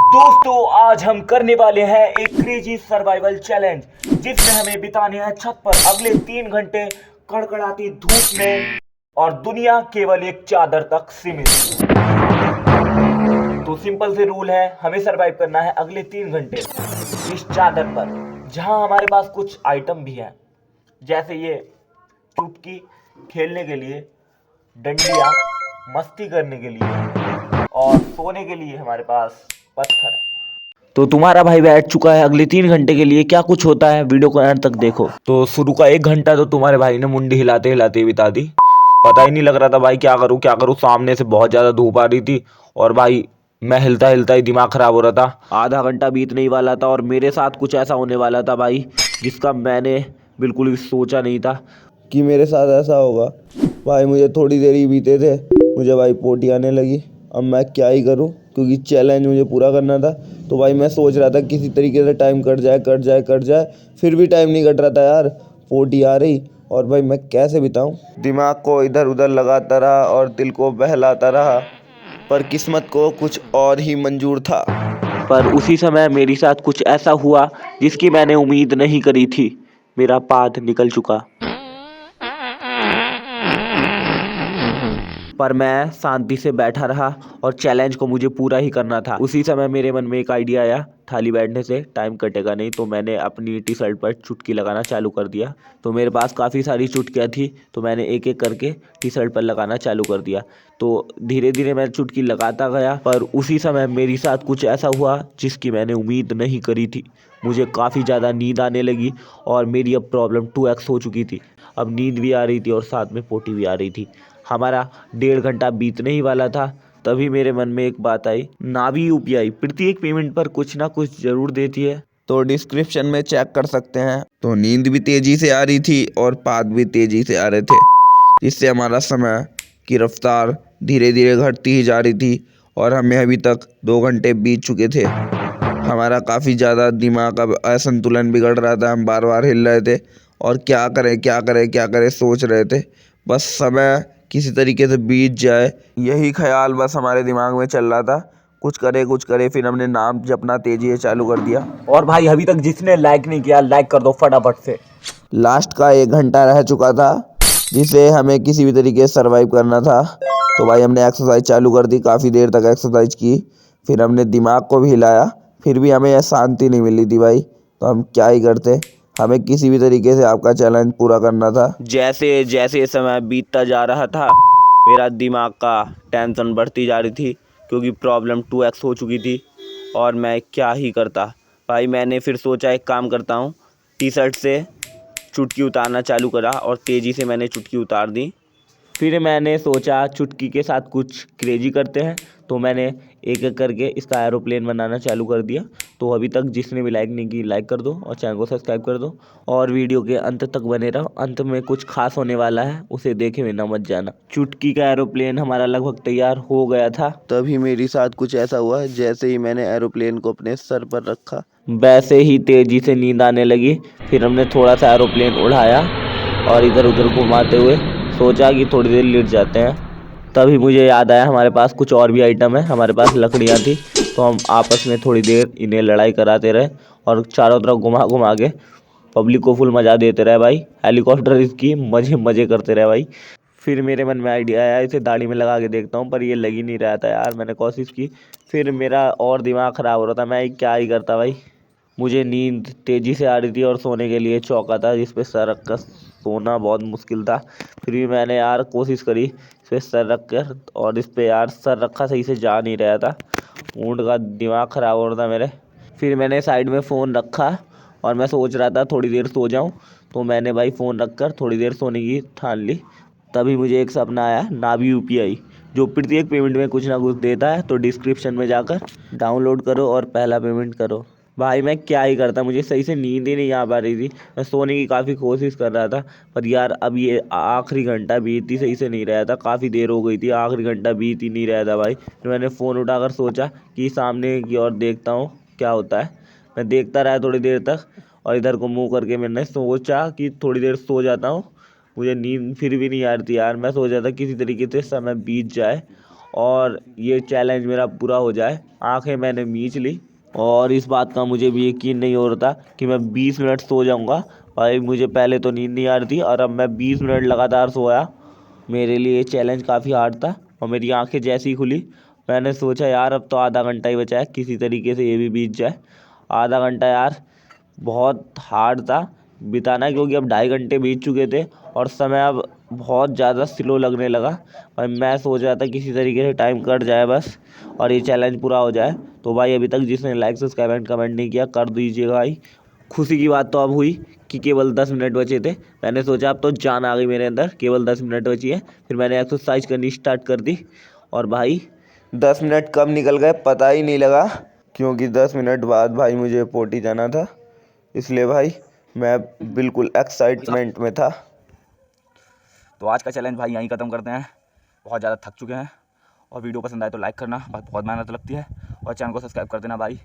दोस्तों आज हम करने वाले हैं एक क्रेजी सर्वाइवल चैलेंज जिसमें हमें बिताने हैं छत पर अगले 3 घंटे कड़कड़ाती धूप में और दुनिया केवल एक चादर तक सीमित। तो सिंपल से रूल है, हमें सरवाइव करना है अगले 3 घंटे इस चादर पर, जहां हमारे पास कुछ आइटम भी हैं जैसे ये चुटकी खेलने के लिए, डंडिया मस्ती करने के लिए और सोने के लिए हमारे पास पत्थर है। तो तुम्हारा भाई बैठ चुका है अगले 3 घंटे के लिए। क्या कुछ होता है वीडियो को एंड तक देखो। तो शुरू का 1 घंटा तो तुम्हारे भाई ने मुंडी हिलाते हिलाते बिता दी। पता ही नहीं लग रहा था भाई क्या करूँ क्या करूँ, सामने से बहुत ज्यादा धूप आ रही थी और भाई मैं हिलता हिलता ही दिमाग खराब हो रहा था। आधा घंटा बीतने ही वाला था और मेरे साथ कुछ ऐसा होने वाला था भाई जिसका मैंने बिल्कुल भी सोचा नहीं था कि मेरे साथ ऐसा होगा। भाई मुझे थोड़ी देर ही बीते थे, मुझे भाई पोटी आने लगी। अब मैं क्या ही करूं, क्योंकि चैलेंज मुझे पूरा करना था। तो भाई मैं सोच रहा था किसी तरीके से टाइम कट जाए, फिर भी टाइम नहीं कट रहा था यार। पोटी आ रही और भाई मैं कैसे बिताऊं। दिमाग को इधर उधर लगाता रहा और दिल को बहलाता रहा, पर किस्मत को कुछ और ही मंजूर था। पर उसी समय मेरे साथ कुछ ऐसा हुआ जिसकी मैंने उम्मीद नहीं करी थी। मेरा पाद निकल चुका, पर मैं शांति से बैठा रहा और चैलेंज को मुझे पूरा ही करना था। उसी समय मेरे मन में एक आइडिया आया, थाली बैठने से टाइम कटेगा नहीं। तो मैंने अपनी टी शर्ट पर चुटकी लगाना चालू कर दिया। तो मेरे पास काफ़ी सारी चुटकियाँ थी, तो मैंने एक एक करके टी शर्ट पर लगाना चालू कर दिया। तो धीरे धीरे मैं चुटकी लगाता गया, पर उसी समय मेरे साथ कुछ ऐसा हुआ जिसकी मैंने उम्मीद नहीं करी थी। मुझे काफ़ी ज़्यादा नींद आने लगी और मेरी अब प्रॉब्लम 2x हो चुकी थी। अब नींद भी आ रही थी और साथ में पोटी भी आ रही थी। हमारा 1.5 घंटा बीतने ही वाला था, तभी मेरे मन में एक बात आई, नावी यूपीआई प्रत्येक पेमेंट पर कुछ ना कुछ जरूर देती है। तो डिस्क्रिप्शन में चेक कर सकते हैं। तो नींद भी तेजी से आ रही थी और पाद भी तेजी से आ रहे थे, जिससे हमारा समय की रफ्तार धीरे धीरे घटती ही जा रही थी और हमें अभी तक 2 घंटे बीत चुके थे। हमारा काफ़ी ज़्यादा दिमाग अब असंतुलन बिगड़ रहा था। हम बार बार हिल रहे थे और क्या करें सोच रहे थे। बस समय किसी तरीके से बीत जाए, यही ख्याल बस हमारे दिमाग में चल रहा था। कुछ करे, फिर हमने नाम जपना तेजी से चालू कर दिया। और भाई अभी तक जिसने लाइक नहीं किया लाइक कर दो फटाफट से। लास्ट का 1 घंटा रह चुका था, जिसे हमें किसी भी तरीके से सर्वाइव करना था। तो भाई हमने एक्सरसाइज चालू कर दी, काफ़ी देर तक एक्सरसाइज की, फिर हमने दिमाग को भी हिलाया, फिर भी हमें शांति नहीं मिली थी भाई। तो हम क्या ही करते, हमें किसी भी तरीके से आपका चैलेंज पूरा करना था। जैसे जैसे समय बीतता जा रहा था, मेरा दिमाग का टेंशन बढ़ती जा रही थी क्योंकि प्रॉब्लम 2x हो चुकी थी और मैं क्या ही करता। भाई मैंने फिर सोचा एक काम करता हूँ, टी शर्ट से चुटकी उतारना चालू करा और तेज़ी से मैंने चुटकी उतार दी। फिर मैंने सोचा चुटकी के साथ कुछ क्रेजी करते हैं, तो मैंने एक एक करके इसका एरोप्लेन बनाना चालू कर दिया। तो अभी तक जिसने भी लाइक नहीं की लाइक कर दो और चैनल को सब्सक्राइब कर दो और वीडियो के अंत तक बने रहो। अंत में कुछ खास होने वाला है, उसे देखे बिना मत जाना। चुटकी का एरोप्लेन हमारा लगभग तैयार हो गया था, तभी मेरे साथ कुछ ऐसा हुआ, जैसे ही मैंने एरोप्लेन को अपने सर पर रखा, वैसे ही तेजी से नींद आने लगी। फिर हमने थोड़ा सा एरोप्लेन उड़ाया और इधर उधर घुमाते हुए सोचा कि थोड़ी देर लेट जाते हैं। तभी मुझे याद आया हमारे पास कुछ और भी आइटम है। हमारे पास लकड़ियाँ थी, तो हम आपस में थोड़ी देर इन्हें लड़ाई कराते रहे और चारों तरफ घुमा घुमा के पब्लिक को फुल मज़ा देते रहे भाई। हेलीकॉप्टर इसकी मज़े मज़े करते रहे भाई। फिर मेरे मन में आइडिया आया, इसे दाढ़ी में लगा के देखता हूँ, पर ये लग ही नहीं रहा था यार। मैंने कोशिश की, फिर मेरा और दिमाग ख़राब हो रहा था, मैं क्या ही करता भाई। मुझे नींद तेज़ी से आ रही थी और सोने के लिए चौका था जिस पे सर रख कर सोना बहुत मुश्किल था। फिर भी मैंने यार कोशिश करी इस पे सर रख कर, और इस पे यार सर रखा सही से जा नहीं रहा था। ऊँट का दिमाग ख़राब हो रहा था मेरे। फिर मैंने साइड में फ़ोन रखा और मैं सोच रहा था थोड़ी देर सो जाऊं। तो मैंने भाई फ़ोन रख कर थोड़ी देर सोने की ठान ली। तभी मुझे एक सपना आया, नावी यूपीआई जो प्रत्येक पेमेंट में कुछ ना कुछ देता है। तो डिस्क्रिप्शन में जाकर डाउनलोड करो और पहला पेमेंट करो। भाई मैं क्या ही करता, मुझे सही से नींद ही नहीं आ पा रही थी। मैं सोने की काफ़ी कोशिश कर रहा था, पर यार अब ये आखिरी घंटा बीत ही सही से नहीं रहा था। काफ़ी देर हो गई थी, आखिरी घंटा बीत ही नहीं रहा था भाई। फिर मैंने फ़ोन उठाकर सोचा कि सामने की ओर देखता हूँ क्या होता है। मैं देखता रहा थोड़ी देर तक और इधर को मुंह करके मैंने सोचा कि थोड़ी देर सो जाता हूँ। मुझे नींद फिर भी नहीं आ रही थी यार। मैं सोच रहा था किसी तरीके से समय बीत जाए और ये चैलेंज मेरा पूरा हो जाए। आंखें मैंने मीच ली और इस बात का मुझे भी यकीन नहीं हो रहा था कि मैं 20 मिनट सो जाऊंगा। भाई मुझे पहले तो नींद नहीं आ रही थी और अब मैं 20 मिनट लगातार सोया। मेरे लिए ये चैलेंज काफ़ी हार्ड था और मेरी आंखें जैसी ही खुली मैंने सोचा यार अब तो आधा घंटा ही बचा है, किसी तरीके से ये भी बीत जाए। आधा घंटा यार बहुत हार्ड था बिताना, क्योंकि अब 2.5 घंटे बीत चुके थे और समय अब बहुत ज़्यादा स्लो लगने लगा। भाई मैं सोच रहा था किसी तरीके से टाइम कट जाए बस और ये चैलेंज पूरा हो जाए। तो भाई अभी तक जिसने लाइक सब्सक्राइब कमेंट नहीं किया कर दीजिएगा भाई। खुशी की बात तो अब हुई कि केवल 10 मिनट बचे थे। मैंने सोचा अब तो जान आ गई मेरे अंदर, केवल 10 मिनट बची है। फिर मैंने एक्सरसाइज करनी स्टार्ट कर दी और भाई 10 मिनट कब निकल गए पता ही नहीं लगा, क्योंकि 10 मिनट बाद भाई मुझे पोटी जाना था। इसलिए भाई मैं बिल्कुल एक्साइटमेंट में था। तो आज का चैलेंज भाई यहीं ख़त्म करते हैं, बहुत ज़्यादा थक चुके हैं। और वीडियो पसंद आए तो लाइक करना, बहुत मेहनत लगती है। और चैनल को सब्सक्राइब कर देना भाई।